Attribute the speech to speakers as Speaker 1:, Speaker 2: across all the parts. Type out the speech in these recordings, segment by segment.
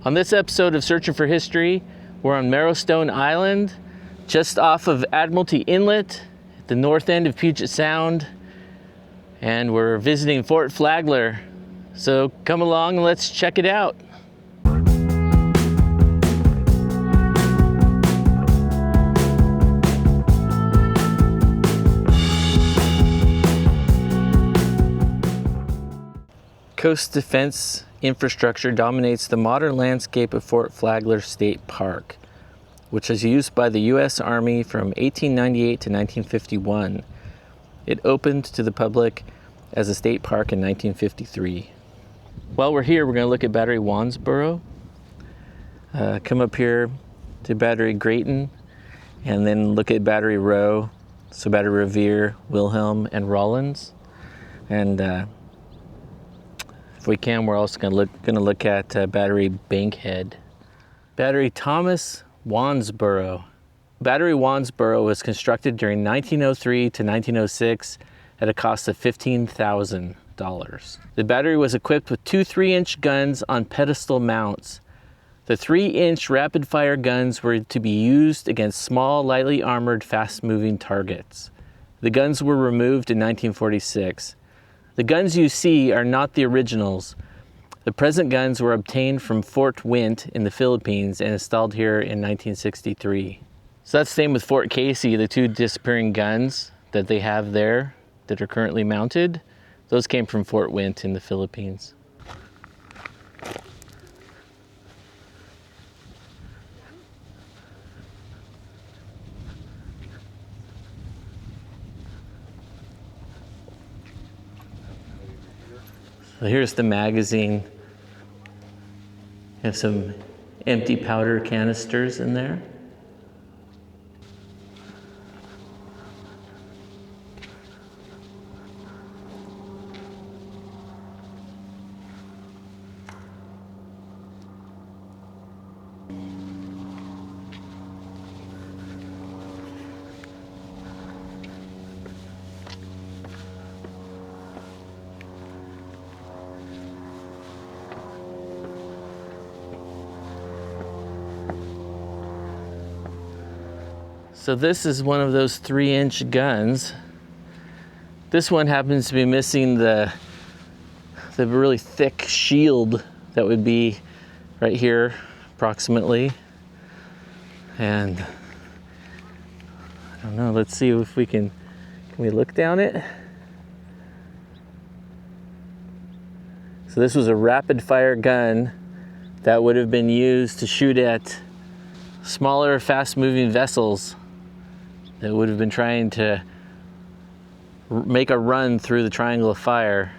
Speaker 1: On this episode of Searching for History, we're on Marrowstone Island, just off of Admiralty Inlet, at the north end of Puget Sound, and we're visiting Fort Flagler. So come along and let's check it out. Coast defense infrastructure dominates the modern landscape of Fort Flagler State Park, which was used by the U.S. Army from 1898 to 1951. It opened to the public as a state park in 1953. While we're here, we're going to look at Battery Wandsboro, come up here to Battery Grayton, and then look at Battery Row, so Battery Revere, Wilhelm, and Rollins. And if we can, we're also going to look at Battery Bankhead. Battery Thomas Wandsboro. Battery Wandsboro was constructed during 1903 to 1906 at a cost of $15,000. The battery was equipped with two 3-inch guns on pedestal mounts. The 3-inch rapid-fire guns were to be used against small, lightly armored, fast-moving targets. The guns were removed in 1946. The guns you see are not the originals. The present guns were obtained from Fort Wint in the Philippines and installed here in 1963. So that's the same with Fort Casey, the two disappearing guns that they have there that are currently mounted. Those came from Fort Wint in the Philippines. So here's the magazine. You have some empty powder canisters in there. So this is one of those 3-inch guns. This one happens to be missing the really thick shield that would be right here approximately. And I don't know, let's see if we can we look down it? So this was a rapid fire gun that would have been used to shoot at smaller, fast moving vessels that would have been trying to make a run through the Triangle of Fire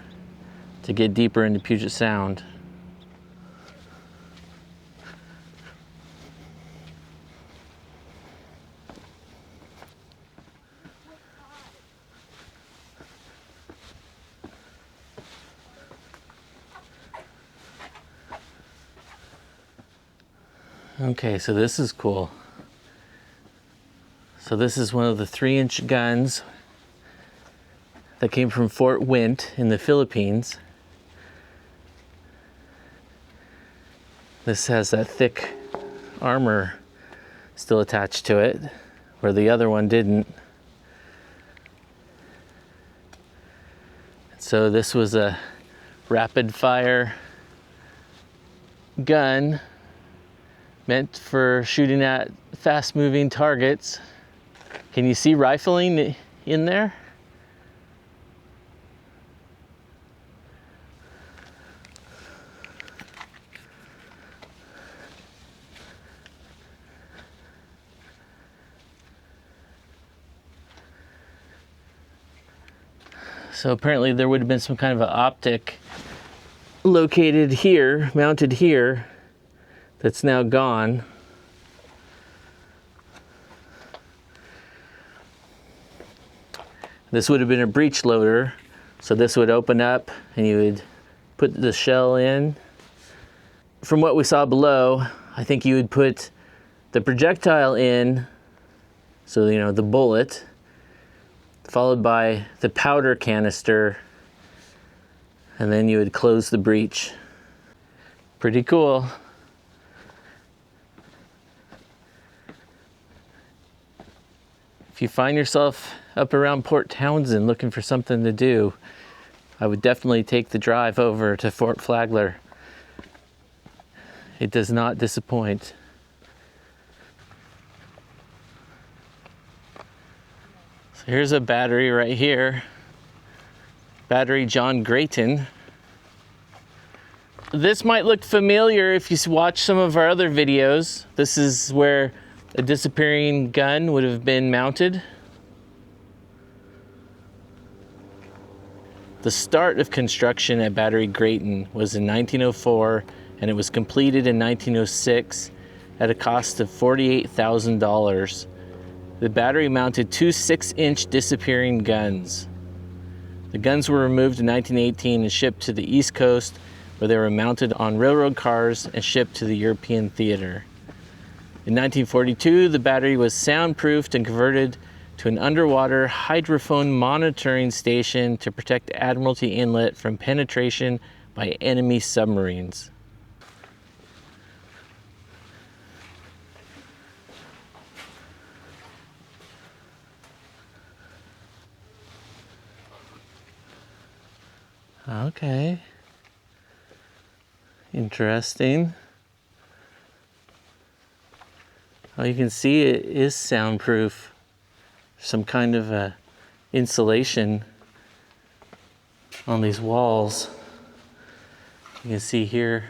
Speaker 1: to get deeper into Puget Sound. Okay, so this is cool. So this is one of the 3-inch guns that came from Fort Wint in the Philippines. This has that thick armor still attached to it, where the other one didn't. So this was a rapid fire gun meant for shooting at fast moving targets. Can you see rifling in there? So apparently there would have been some kind of an optic located here, mounted here, that's now gone. This would have been a breech loader, so this would open up and you would put the shell in. From what we saw below, I think you would put the projectile in, so you know, the bullet, followed by the powder canister, and then you would close the breech. Pretty cool. If you find yourself up around Port Townsend looking for something to do, I would definitely take the drive over to Fort Flagler. It does not disappoint. So here's a battery right here. Battery John Grayton. This might look familiar if you watch some of our other videos. This is where a disappearing gun would have been mounted. The start of construction at Battery Grayton was in 1904, and it was completed in 1906 at a cost of $48,000. The battery mounted two 6-inch disappearing guns. The guns were removed in 1918 and shipped to the East Coast, where they were mounted on railroad cars and shipped to the European theater. In 1942, the battery was soundproofed and converted to an underwater hydrophone monitoring station to protect Admiralty Inlet from penetration by enemy submarines. Okay. Interesting. Oh, you can see it is soundproof. Some kind of a insulation on these walls. You can see here.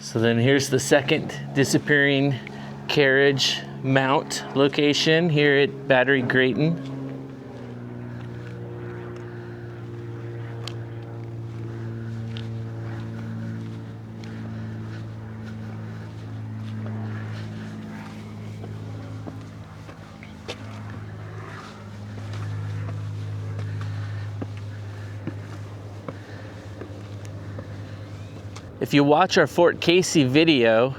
Speaker 1: So then here's the second disappearing carriage mount location here at Battery Grayton. If you watch our Fort Casey video,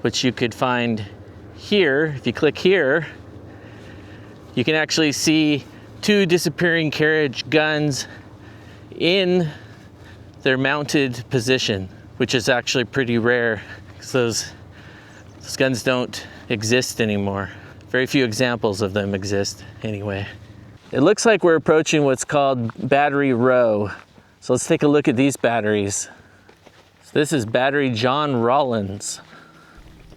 Speaker 1: which you could find here, if you click here, you can actually see two disappearing carriage guns in their mounted position, which is actually pretty rare because those guns don't exist anymore. Very few examples of them exist anyway. It looks like we're approaching what's called Battery Row. So let's take a look at these batteries. So this is Battery John Rollins.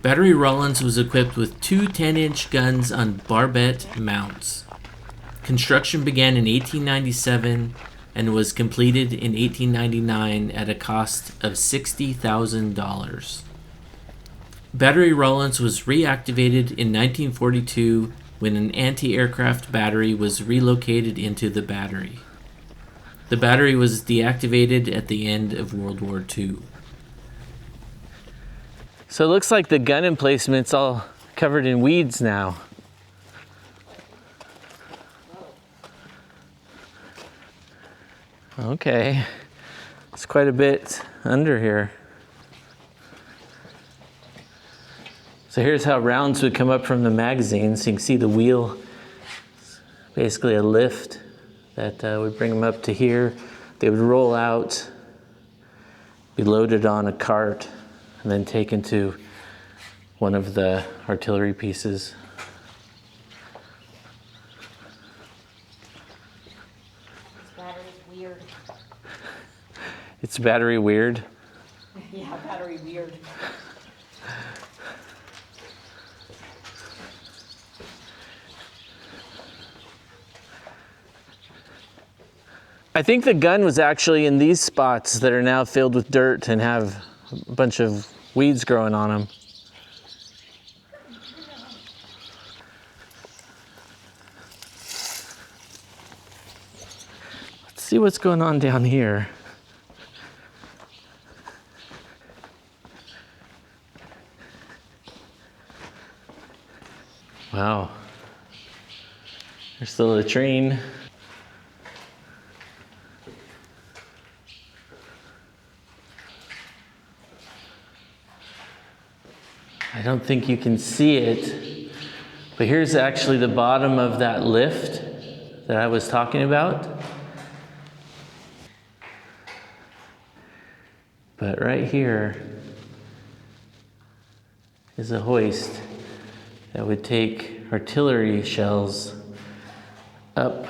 Speaker 1: Battery Rollins was equipped with two 10-inch guns on barbette mounts. Construction began in 1897 and was completed in 1899 at a cost of $60,000. Battery Rollins was reactivated in 1942 when an anti-aircraft battery was relocated into the battery. The battery was deactivated at the end of World War II. So it looks like the gun emplacement's all covered in weeds now. Okay, it's quite a bit under here. So here's how rounds would come up from the magazine. So you can see the wheel, basically a lift that would bring them up to here. They would roll out, be loaded on a cart, and then taken to one of the artillery pieces.
Speaker 2: This battery's weird.
Speaker 1: It's battery weird?
Speaker 2: Yeah, battery weird.
Speaker 1: I think the gun was actually in these spots that are now filled with dirt and have a bunch of weeds growing on them. Let's see what's going on down here. Wow. There's the latrine. I don't think you can see it, but here's actually the bottom of that lift that I was talking about. But right here, is a hoist that would take artillery shells up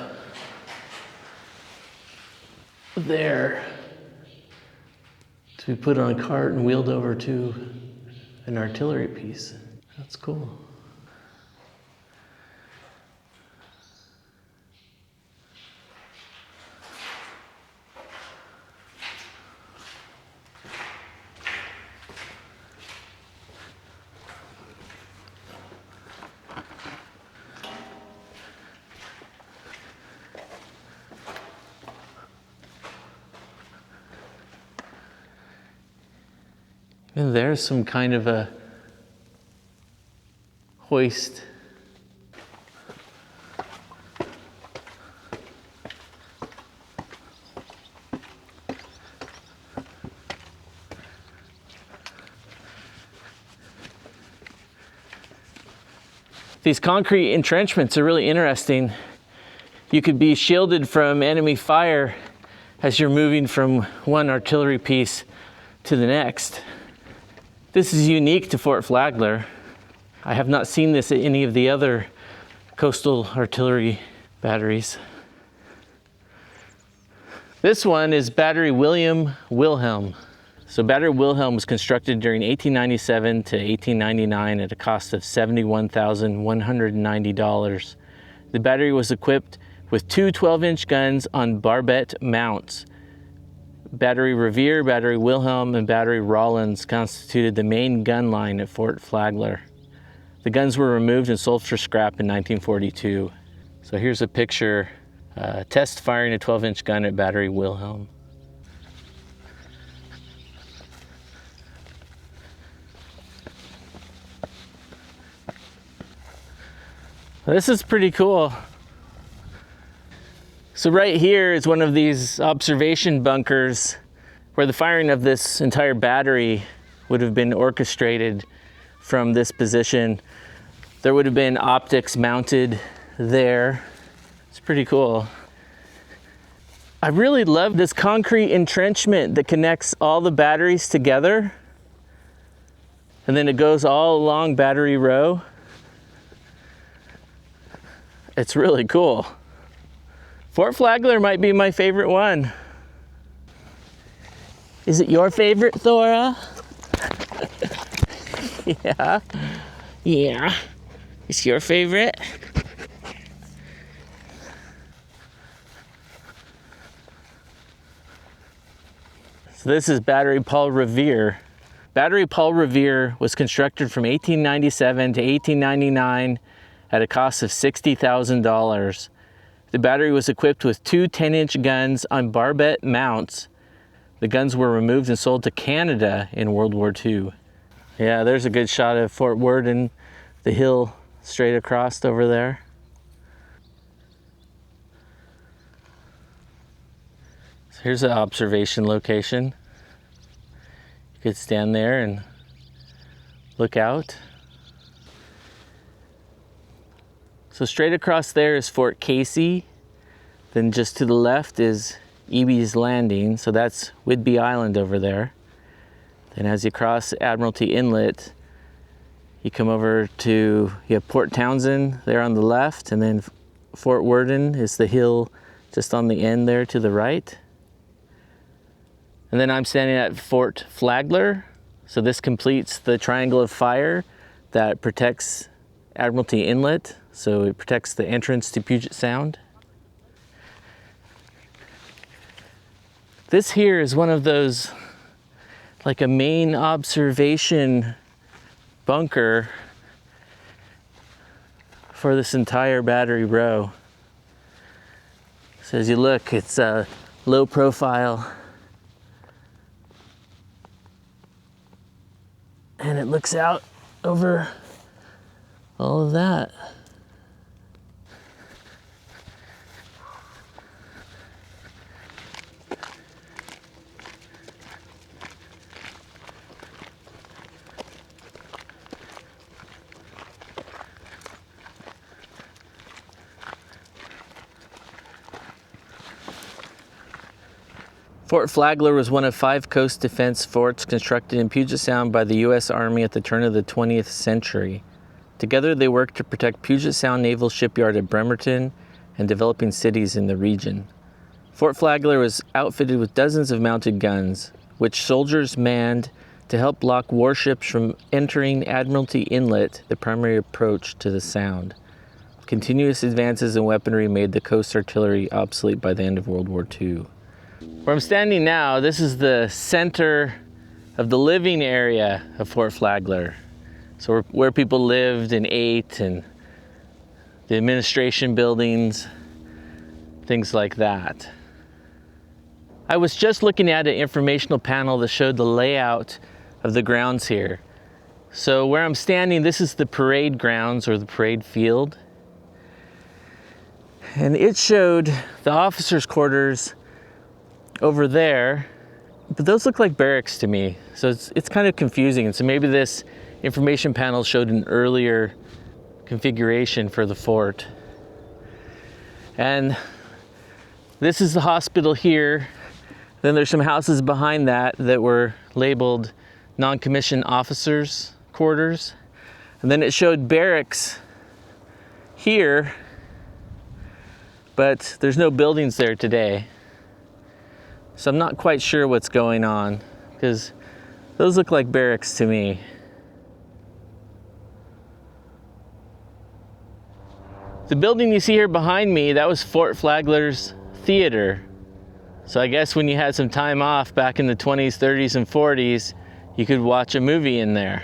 Speaker 1: there to be put on a cart and wheeled over to an artillery piece. That's cool. And there's some kind of a hoist. These concrete entrenchments are really interesting. You could be shielded from enemy fire as you're moving from one artillery piece to the next. This is unique to Fort Flagler. I have not seen this at any of the other coastal artillery batteries. This one is Battery William Wilhelm. So Battery Wilhelm was constructed during 1897 to 1899 at a cost of $71,190. The battery was equipped with two 12-inch guns on barbette mounts. Battery Revere, Battery Wilhelm, and Battery Rollins constituted the main gun line at Fort Flagler. The guns were removed and sold for scrap in 1942. So here's a picture, test firing a 12-inch gun at Battery Wilhelm. This is pretty cool. So right here is one of these observation bunkers where the firing of this entire battery would have been orchestrated from this position. There would have been optics mounted there. It's pretty cool. I really love this concrete entrenchment that connects all the batteries together. And then it goes all along Battery Row. It's really cool. Fort Flagler might be my favorite one. Is it your favorite, Thora? Yeah. Yeah. It's your favorite? So this is Battery Paul Revere. Battery Paul Revere was constructed from 1897 to 1899 at a cost of $60,000. The battery was equipped with two 10-inch guns on barbette mounts. The guns were removed and sold to Canada in World War II. Yeah, there's a good shot of Fort Worden, the hill straight across over there. So here's an observation location. You could stand there and look out. So straight across there is Fort Casey. Then just to the left is Eby's Landing. So that's Whidbey Island over there. Then as you cross Admiralty Inlet, you come over to, you have Port Townsend there on the left, and then Fort Worden is the hill just on the end there to the right. And then I'm standing at Fort Flagler. So this completes the triangle of fire that protects Admiralty Inlet. So it protects the entrance to Puget Sound. This here is one of those, like a main observation bunker for this entire Battery Row. So as you look, it's low profile. And it looks out over all of that. Fort Flagler was one of 5 coast defense forts constructed in Puget Sound by the U.S. Army at the turn of the 20th century. Together they worked to protect Puget Sound Naval Shipyard at Bremerton and developing cities in the region. Fort Flagler was outfitted with dozens of mounted guns, which soldiers manned to help block warships from entering Admiralty Inlet, the primary approach to the Sound. Continuous advances in weaponry made the coast artillery obsolete by the end of World War II. Where I'm standing now, this is the center of the living area of Fort Flagler. So where people lived and ate, and the administration buildings, things like that. I was just looking at an informational panel that showed the layout of the grounds here. So where I'm standing, this is the parade grounds or the parade field. And it showed the officers' quarters over there, but those look like barracks to me. So it's kind of confusing. And so maybe this information panel showed an earlier configuration for the fort. And this is the hospital here. Then there's some houses behind that that were labeled non-commissioned officers' quarters. And then it showed barracks here, but there's no buildings there today. So I'm not quite sure what's going on, because those look like barracks to me. The building you see here behind me, that was Fort Flagler's theater. So I guess when you had some time off back in the 20s, 30s, and 40s, you could watch a movie in there.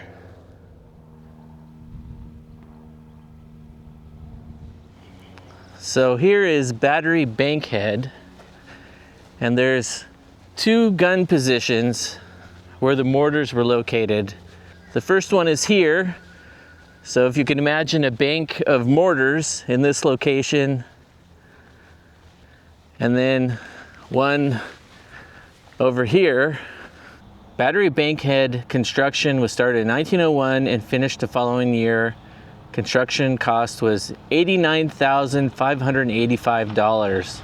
Speaker 1: So here is Battery Bankhead, and there's 2 gun positions where the mortars were located. The first one is here. So if you can imagine a bank of mortars in this location, and then one over here. Battery Bankhead construction was started in 1901 and finished the following year. Construction cost was $89,585.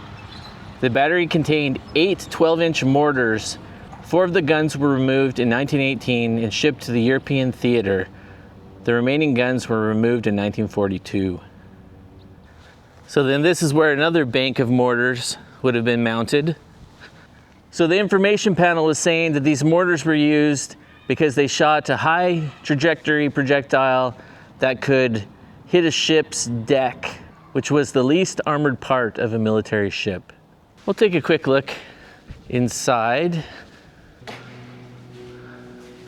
Speaker 1: The battery contained 8 12-inch mortars. 4 of the guns were removed in 1918 and shipped to the European theater. The remaining guns were removed in 1942. So then this is where another bank of mortars would have been mounted. So the information panel is saying that these mortars were used because they shot a high trajectory projectile that could hit a ship's deck, which was the least armored part of a military ship. We'll take a quick look inside.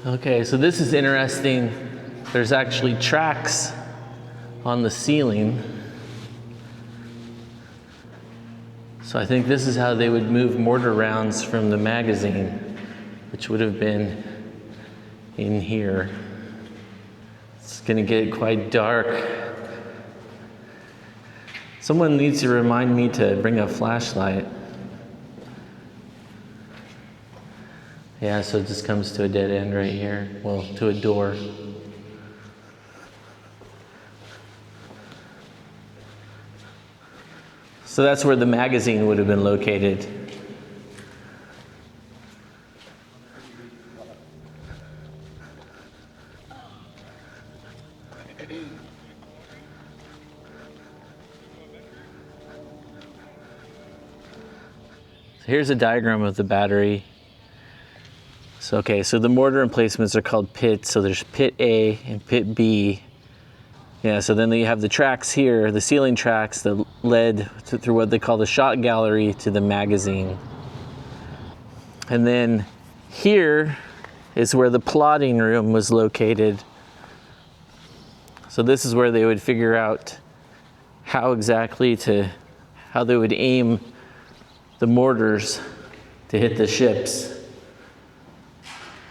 Speaker 1: Okay, so this is interesting. There's actually tracks on the ceiling. So I think this is how they would move mortar rounds from the magazine, which would have been in here. It's gonna get quite dark. Someone needs to remind me to bring a flashlight. Yeah, so it just comes to a dead end right here. Well, to a door. So that's where the magazine would have been located. So here's a diagram of the battery. So, okay, so the mortar emplacements are called pits. So there's pit A and pit B. Yeah, so then you have the tracks here, the ceiling tracks that led through what they call the shot gallery to the magazine. And then here is where the plotting room was located. So this is where they would figure out how they would aim the mortars to hit the ships.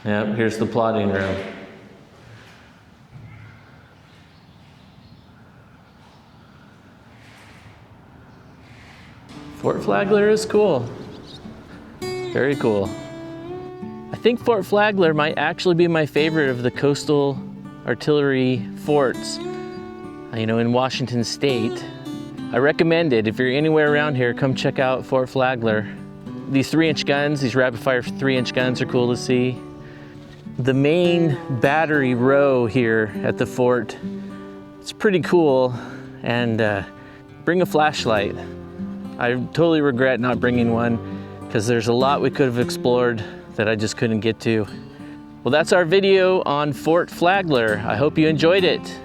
Speaker 1: Yep, here's the plotting room. Fort Flagler is cool. Very cool. I think Fort Flagler might actually be my favorite of the coastal artillery forts, in Washington State. I recommend it. If you're anywhere around here, come check out Fort Flagler. these 3-inch guns, these rapid fire 3-inch guns are cool to see. The main battery row here at the fort, it's pretty cool, and bring a flashlight. I totally regret not bringing one because there's a lot we could have explored that I just couldn't get to. Well, that's our video on Fort Flagler. I hope you enjoyed it.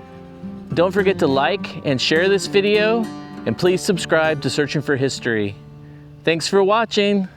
Speaker 1: Don't forget to like and share this video, and please subscribe to Searching for History. Thanks for watching.